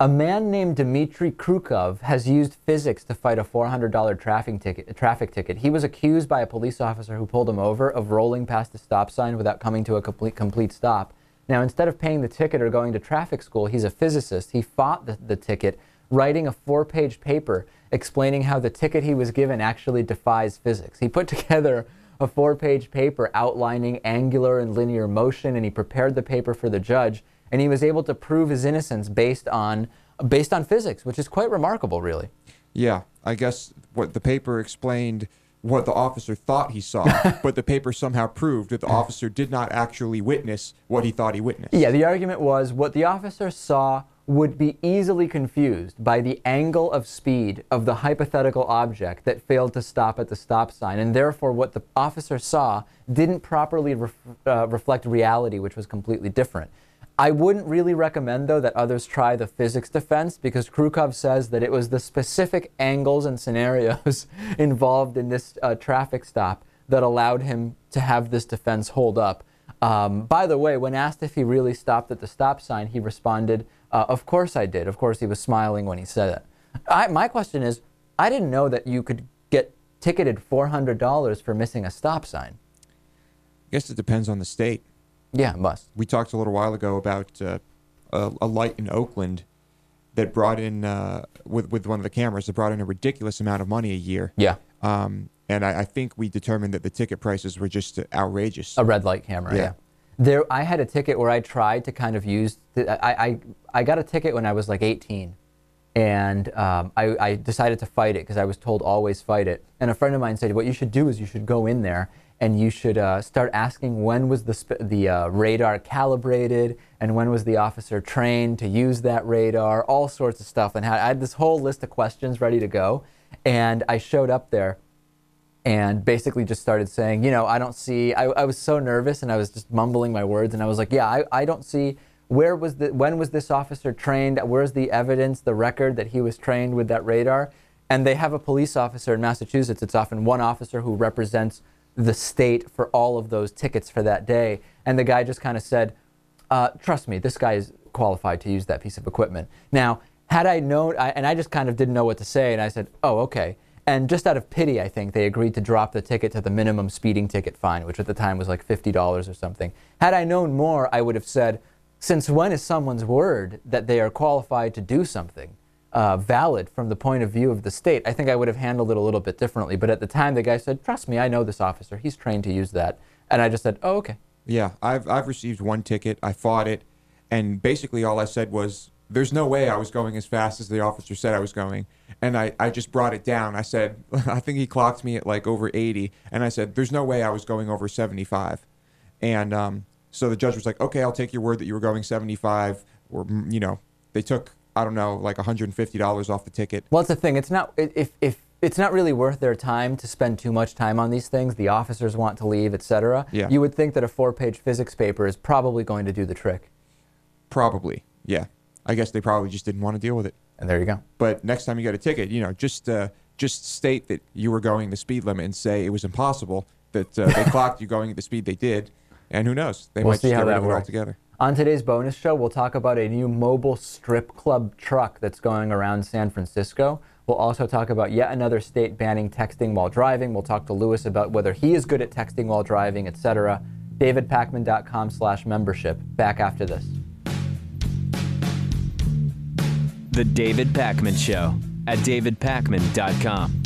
A man named Dmitry Krukov has used physics to fight a $400 traffic ticket. He was accused by a police officer who pulled him over of rolling past a stop sign without coming to a complete stop. Now, instead of paying the ticket or going to traffic school, he's a physicist. He fought the ticket, writing a 4-page paper explaining how the ticket he was given actually defies physics. He put together a 4-page paper outlining angular and linear motion, and he prepared the paper for the judge, and he was able to prove his innocence based on physics, which is quite remarkable, really. Yeah, I guess what the paper explained what the officer thought he saw, but the paper somehow proved that the officer did not actually witness what he thought he witnessed. Yeah, the argument was what the officer saw would be easily confused by the angle of speed of the hypothetical object that failed to stop at the stop sign, and therefore what the officer saw didn't properly reflect reality, which was completely different. I wouldn't really recommend, though, that others try the physics defense, because Krukov says that it was the specific angles and scenarios involved in this traffic stop that allowed him to have this defense hold up. By the way, when asked if he really stopped at the stop sign, he responded, of course I did. Of course, he was smiling when he said it. My question is, I didn't know that you could get ticketed $400 for missing a stop sign. I guess it depends on the state. Yeah, it must. We talked a little while ago about a light in Oakland that brought in, with one of the cameras, that brought in a ridiculous amount of money a year. Yeah. And I think we determined that the ticket prices were just outrageous. A red light camera, yeah. I had a ticket where I tried to kind of use, I got a ticket when I was like 18. And I decided to fight it because I was told always fight it. And a friend of mine said, what you should do is you should go in there and you should start asking when was the radar calibrated and when was the officer trained to use that radar, all sorts of stuff. And I had this whole list of questions ready to go. And I showed up there and basically just started saying, I don't see, I was so nervous and I was just mumbling my words. And I was like, yeah, I don't see, when was this officer trained? Where's the evidence, the record that he was trained with that radar? And they have a police officer in Massachusetts. It's often one officer who represents the state for all of those tickets for that day. And the guy just kind of said, trust me, this guy is qualified to use that piece of equipment. Now, had I known, and I just kind of didn't know what to say, and I said, oh, okay. And just out of pity, I think, they agreed to drop the ticket to the minimum speeding ticket fine, which at the time was like $50 or something. Had I known more, I would have said, since when is someone's word that they are qualified to do something valid from the point of view of the state? I think I would have handled it a little bit differently. But at the time, the guy said, trust me, I know this officer. He's trained to use that. And I just said, oh, okay. Yeah, I've received one ticket. I fought it. And basically all I said was, there's no way I was going as fast as the officer said I was going. And I just brought it down. I said, I think he clocked me at like over 80. And I said, there's no way I was going over 75. And so the judge was like, okay, I'll take your word that you were going 75. Or, they took, I don't know, like $150 off the ticket. Well, that's the thing. It's not, if it's not really worth their time to spend too much time on these things. The officers want to leave, etc. Yeah. You would think that a 4-page physics paper is probably going to do the trick. Probably, yeah. I guess they probably just didn't want to deal with it. And there you go. But next time you get a ticket, just state that you were going the speed limit and say it was impossible that they clocked you going at the speed they did. And who knows? They might just get rid of it altogether. On today's bonus show, we'll talk about a new mobile strip club truck that's going around San Francisco. We'll also talk about yet another state banning texting while driving. We'll talk to Lewis about whether he is good at texting while driving, etc. DavidPakman.com/membership. Back after this. The David Pakman Show at DavidPakman.com.